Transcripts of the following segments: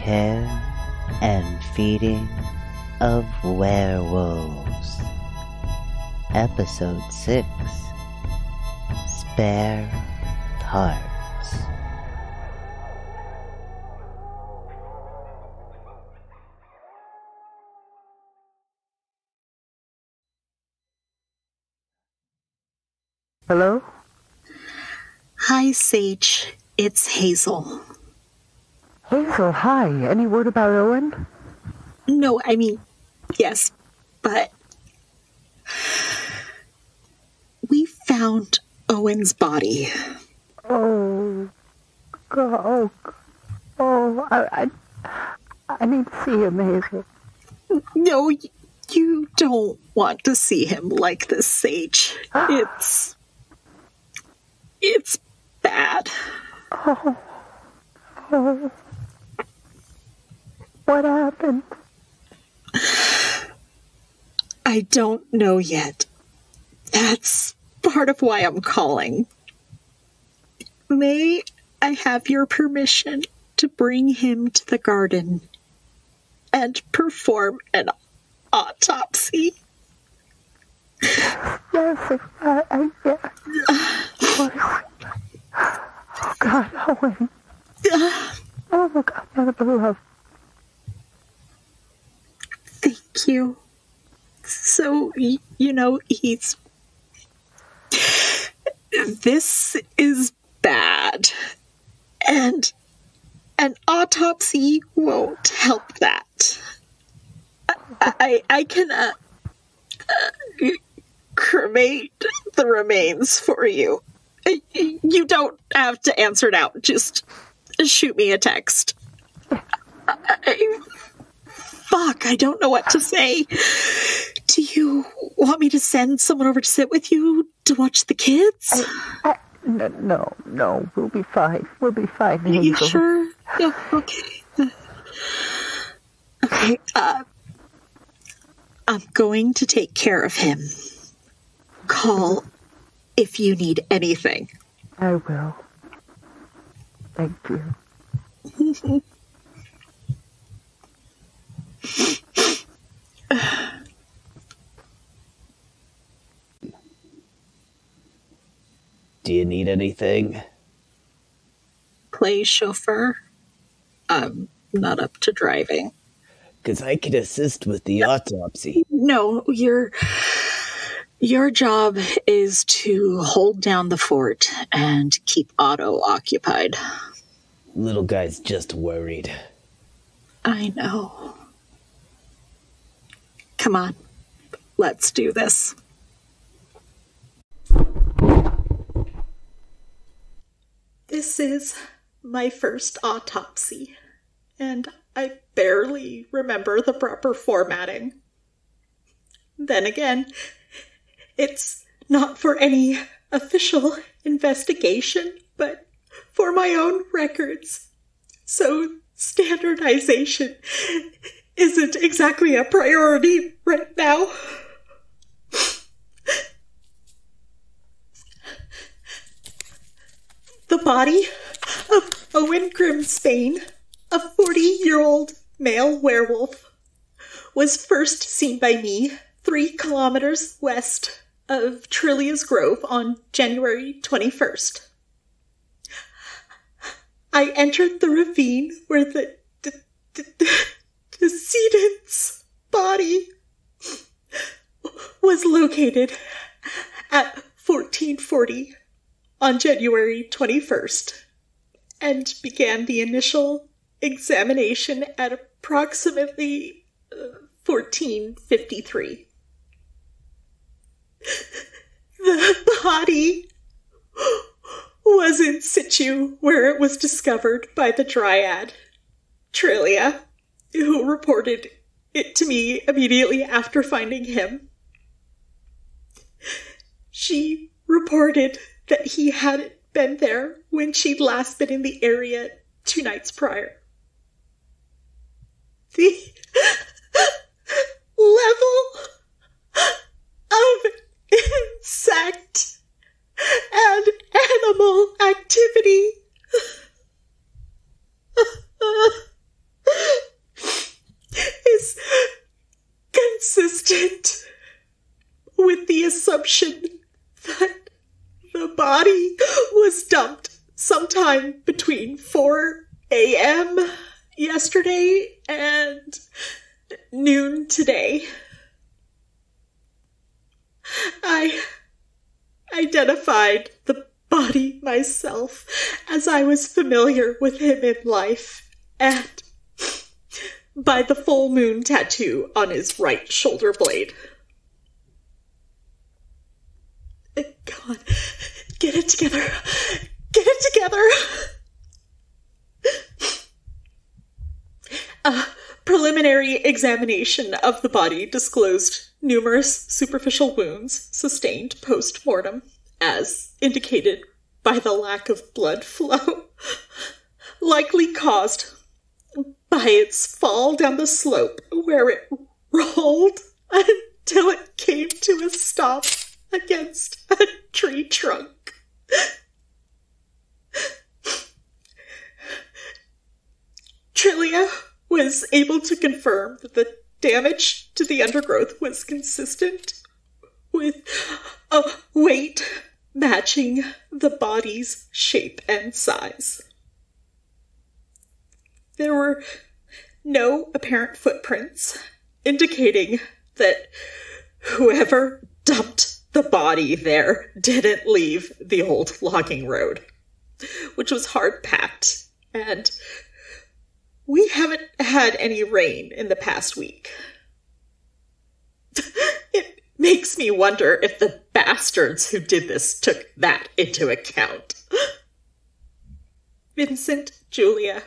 Care and Feeding of Werewolves. Episode 6. Spare Parts. Hello? Hi, Sage. It's Hazel. Hazel, hi. Any word about Owen? No, I mean, yes, but we found Owen's body. Oh, God. Oh, I need to see him, Hazel. No, you don't want to see him like this, Sage. It's bad. Oh. What happened? I don't know yet. That's part of why I'm calling. May I have your permission to bring him to the garden and perform an autopsy? Yes, I yeah. Of course. Oh, God, Owen. Oh, God, I love. Thank you. So, this is bad. And an autopsy won't help that. I can cremate the remains for you. You don't have to answer now. Just shoot me a text. Fuck, I don't know what to say. Do you want me to send someone over to sit with you to watch the kids? No, we'll be fine. We'll be fine. Are you sure? Yeah, okay. Okay, I'm going to take care of him. Call if you need anything. I will. Thank you. Do you need anything? Play chauffeur? I'm not up to driving. Because I could assist with the autopsy. No, your job is to hold down the fort and keep Otto occupied. Little guy's just worried. I know. Come on, let's do this. This is my first autopsy, and I barely remember the proper formatting. Then again, it's not for any official investigation, but for my own records. So standardization isn't exactly a priority right now. The body of Owen Grimsbane, a 40-year-old male werewolf, was first seen by me 3 kilometers west of Trillia's Grove on January 21st. I entered the ravine where the decedent's body was located at 1440 on January 21st and began the initial examination at approximately 1453. The body was in situ where it was discovered by the dryad, Trillia, who reported it to me immediately after finding him. She reported that he hadn't been there when she'd last been in the area 2 nights prior. The level of insect and animal activity assumption that the body was dumped sometime between 4 a.m. yesterday and noon today. I identified the body myself, as I was familiar with him in life, and by the full moon tattoo on his right shoulder blade. Come on, get it together. Get it together. A preliminary examination of the body disclosed numerous superficial wounds sustained post-mortem, as indicated by the lack of blood flow, likely caused by its fall down the slope, where it rolled until it came to a stop against a tree trunk. Trilia was able to confirm that the damage to the undergrowth was consistent with a weight matching the body's shape and size. There were no apparent footprints, indicating that whoever dumped the body there didn't leave the old logging road, which was hard-packed, and we haven't had any rain in the past week. It makes me wonder if the bastards who did this took that into account. Vincent Julia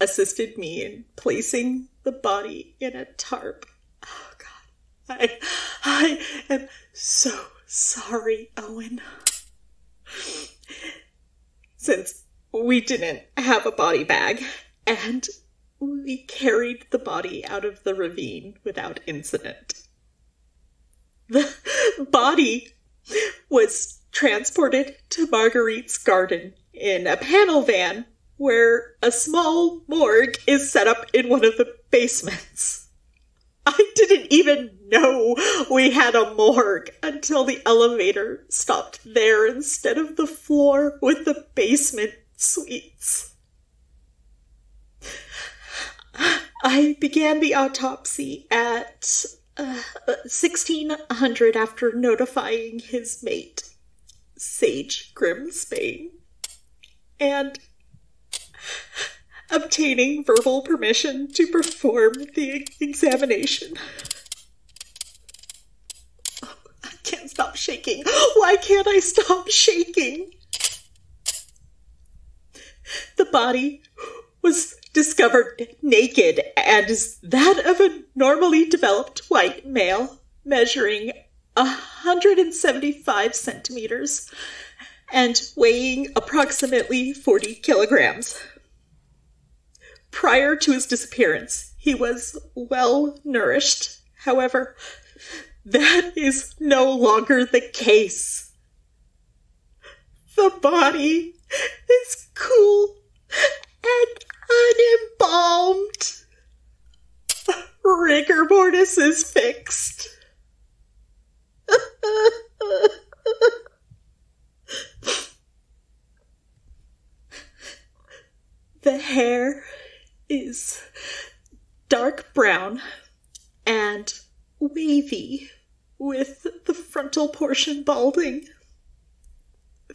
assisted me in placing the body in a tarp. Oh, God. I am so sorry, Owen. Since we didn't have a body bag, and we carried the body out of the ravine without incident. The body was transported to Marguerite's garden in a panel van, where a small morgue is set up in one of the basements. I didn't even know we had a morgue until the elevator stopped there instead of the floor with the basement suites. I began the autopsy at 1600 after notifying his mate, Sage Grimsbane, and obtaining verbal permission to perform the examination. Oh, I can't stop shaking. Why can't I stop shaking? The body was discovered naked and is that of a normally developed white male, measuring 175 centimeters and weighing approximately 40 kilograms. Prior to his disappearance, he was well nourished. However, that is no longer the case. The body is cool and unembalmed. Rigor mortis is fixed. The hair is dark brown and wavy, with the frontal portion balding.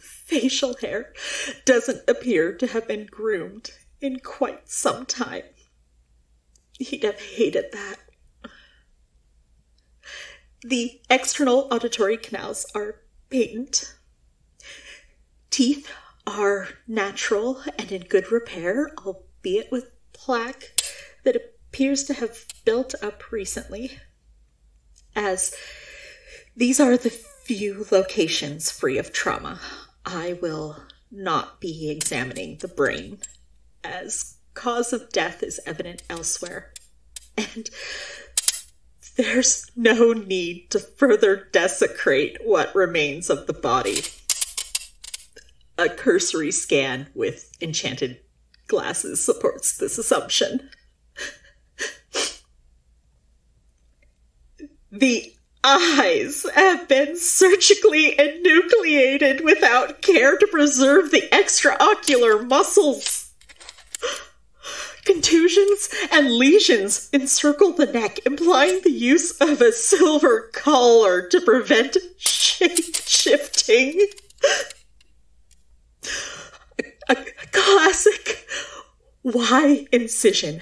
Facial hair doesn't appear to have been groomed in quite some time. He'd have hated that. The external auditory canals are patent. Teeth are natural and in good repair, albeit with plaque that appears to have built up recently, as these are the few locations free of trauma. I will not be examining the brain, as cause of death is evident elsewhere, and there's no need to further desecrate what remains of the body. A cursory scan with enchanted glasses supports this assumption. The eyes have been surgically enucleated without care to preserve the extraocular muscles. Contusions and lesions encircle the neck, implying the use of a silver collar to prevent shape-shifting. A classic Y incision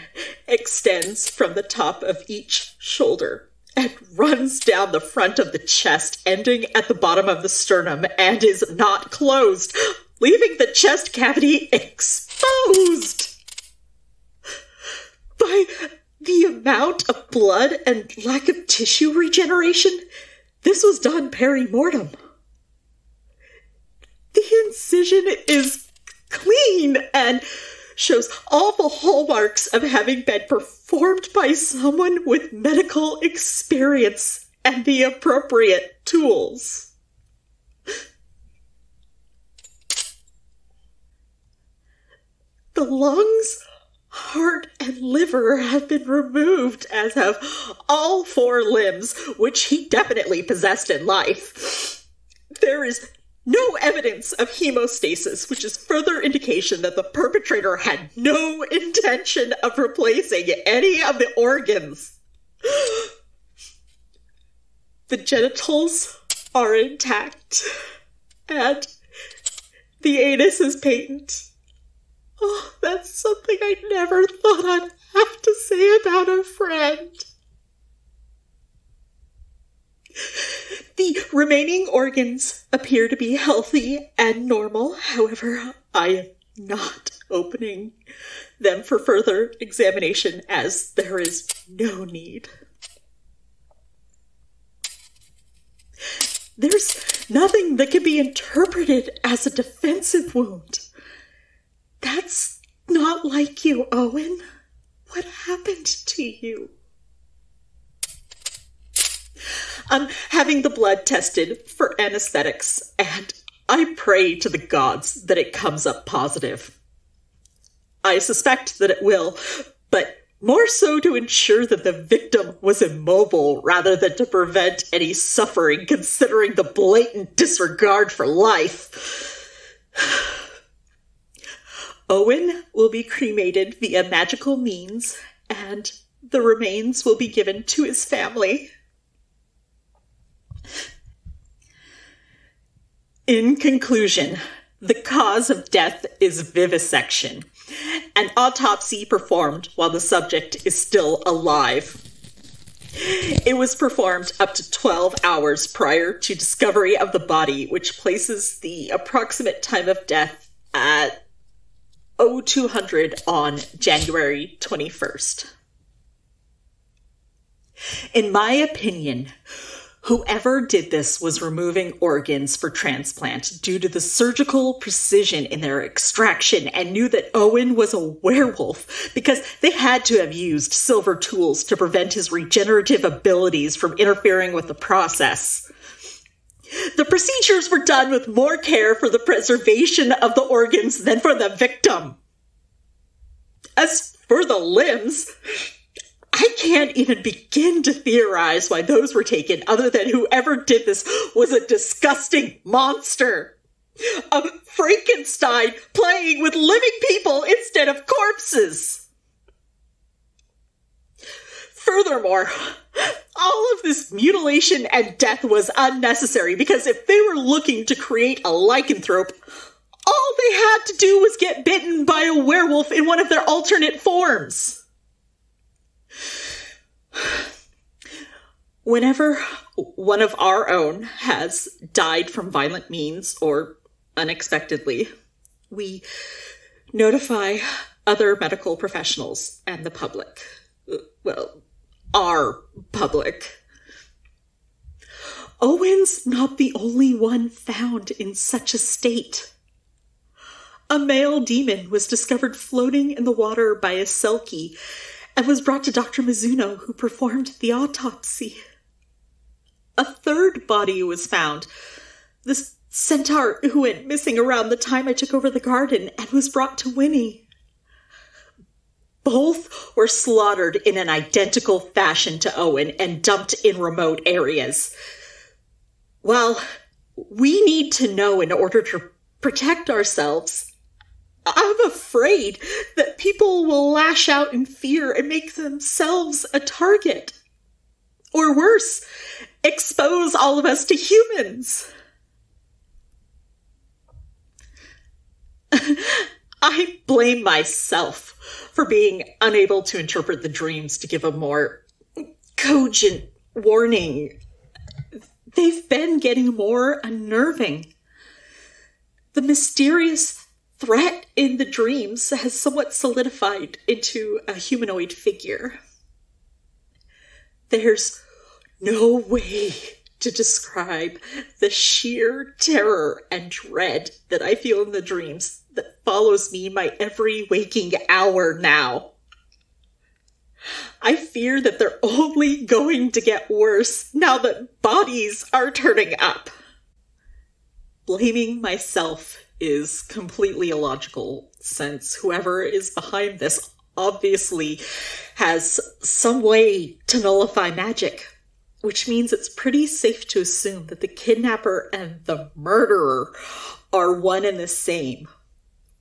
extends from the top of each shoulder and runs down the front of the chest, ending at the bottom of the sternum, and is not closed, leaving the chest cavity exposed. By the amount of blood and lack of tissue regeneration, this was done peri-mortem. The incision is clean and shows all the hallmarks of having been performed by someone with medical experience and the appropriate tools. The lungs, heart, and liver have been removed, as have all 4 limbs, which he definitely possessed in life. There is no evidence of hemostasis, which is further indication that the perpetrator had no intention of replacing any of the organs. The genitals are intact, and the anus is patent. Oh, that's something I never thought I'd have to say about a friend. The remaining organs appear to be healthy and normal. However, I am not opening them for further examination, as there is no need. There's nothing that can be interpreted as a defensive wound. That's not like you, Owen. What happened to you? I'm having the blood tested for anesthetics, and I pray to the gods that it comes up positive. I suspect that it will, but more so to ensure that the victim was immobile rather than to prevent any suffering, considering the blatant disregard for life. Owen will be cremated via magical means, and the remains will be given to his family. In conclusion, the cause of death is vivisection, an autopsy performed while the subject is still alive. It was performed up to 12 hours prior to discovery of the body, which places the approximate time of death at 0200 on January 21st. In my opinion, whoever did this was removing organs for transplant due to the surgical precision in their extraction, and knew that Owen was a werewolf because they had to have used silver tools to prevent his regenerative abilities from interfering with the process. The procedures were done with more care for the preservation of the organs than for the victim. As for the limbs, I can't even begin to theorize why those were taken, other than whoever did this was a disgusting monster. A Frankenstein playing with living people instead of corpses. Furthermore, all of this mutilation and death was unnecessary, because if they were looking to create a lycanthrope, all they had to do was get bitten by a werewolf in one of their alternate forms. Whenever one of our own has died from violent means or unexpectedly, we notify other medical professionals and the public. Well, our public. Owen's not the only one found in such a state. A male demon was discovered floating in the water by a selkie and was brought to Dr. Mizuno, who performed the autopsy. A third body was found, the centaur who went missing around the time I took over the garden, and was brought to Winnie. Both were slaughtered in an identical fashion to Owen and dumped in remote areas. Well, we need to know in order to protect ourselves. I'm afraid that people will lash out in fear and make themselves a target. Or worse, expose all of us to humans. I blame myself for being unable to interpret the dreams to give a more cogent warning. They've been getting more unnerving. The mysterious threat in the dreams has somewhat solidified into a humanoid figure. There's no way to describe the sheer terror and dread that I feel in the dreams that follows me my every waking hour now. I fear that they're only going to get worse now that bodies are turning up. Blaming myself is completely illogical, since whoever is behind this obviously has some way to nullify magic, which means it's pretty safe to assume that the kidnapper and the murderer are one and the same,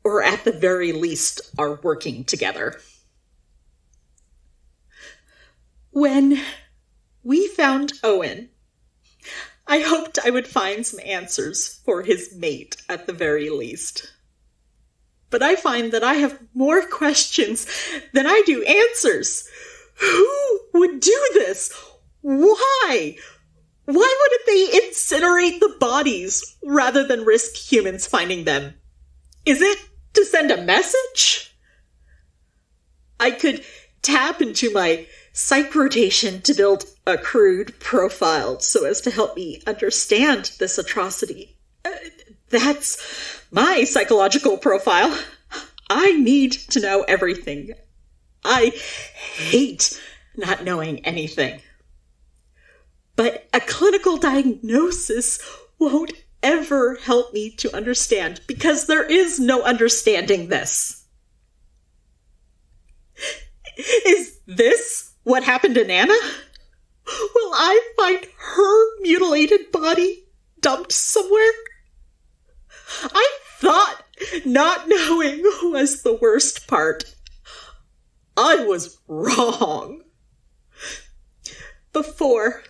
or at the very least are working together. When we found Owen, I hoped I would find some answers for his mate at the very least. But I find that I have more questions than I do answers. Who would do this? Why? Why wouldn't they incinerate the bodies rather than risk humans finding them? Is it to send a message? I could tap into my psych rotation to build a crude profile so as to help me understand this atrocity. That's my psychological profile. I need to know everything. I hate not knowing anything. But a clinical diagnosis won't ever help me to understand, because there is no understanding this. Is this what happened to Nana? Will I find her mutilated body dumped somewhere? I thought not knowing was the worst part. I was wrong. Before,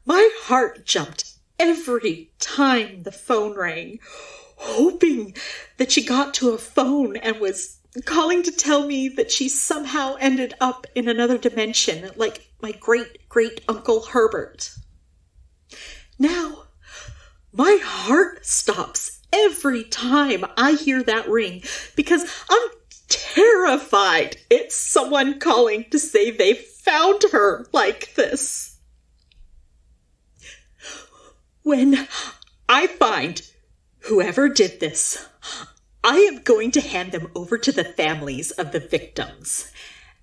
my heart jumped every time the phone rang, hoping that she got to a phone and was calling to tell me that she somehow ended up in another dimension, like my great-great-uncle Herbert. Now, my heart stops every time I hear that ring, because I'm terrified it's someone calling to say they found her like this. When I find whoever did this, I am going to hand them over to the families of the victims.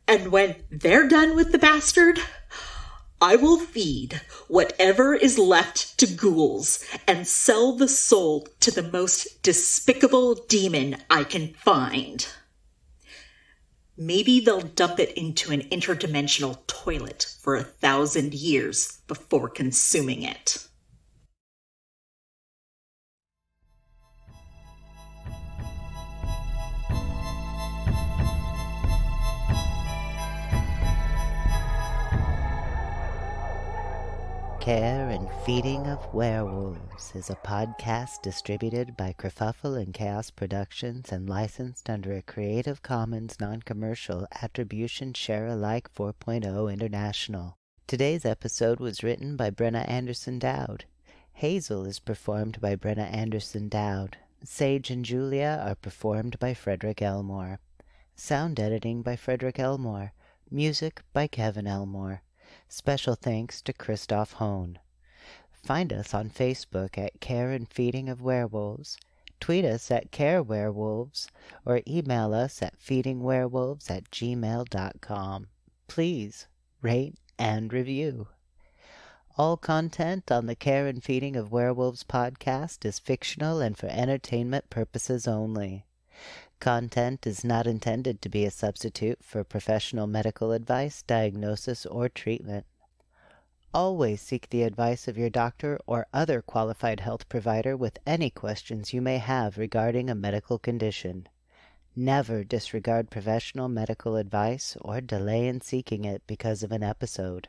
And when they're done with the bastard, I will feed whatever is left to ghouls and sell the soul to the most despicable demon I can find. Maybe they'll dump it into an interdimensional toilet for 1,000 years before consuming it. Care and Feeding of Werewolves is a podcast distributed by Kerfuffle and Chaos Productions and licensed under a Creative Commons Non-Commercial Attribution Share Alike 4.0 International. Today's episode was written by Brenna Anderson-Dowd. Hazel is performed by Brenna Anderson-Dowd. Sage and Julia are performed by Frederick Elmore. Sound editing by Frederick Elmore. Music by Kevin Elmore. Special thanks to Christoph Hone. Find us on Facebook at Care and Feeding of Werewolves, tweet us at carewerewolves, or email us at feedingwerewolves@gmail.com. Please rate and review. All content on the Care and Feeding of Werewolves podcast is fictional and for entertainment purposes only. Content is not intended to be a substitute for professional medical advice, diagnosis, or treatment. Always seek the advice of your doctor or other qualified health provider with any questions you may have regarding a medical condition. Never disregard professional medical advice or delay in seeking it because of an episode.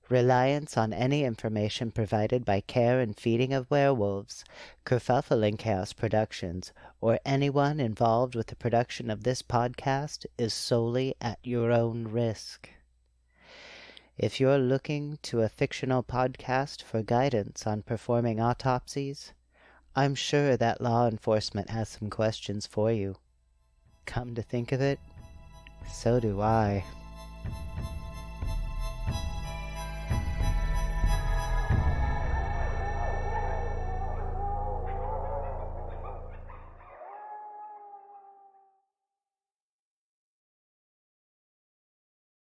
Reliance on any information provided by Care and Feeding of Werewolves, Kerfuffle and Chaos Productions, or anyone involved with the production of this podcast is solely at your own risk. If you're looking to a fictional podcast for guidance on performing autopsies, I'm sure that law enforcement has some questions for you. Come to think of it, so do I.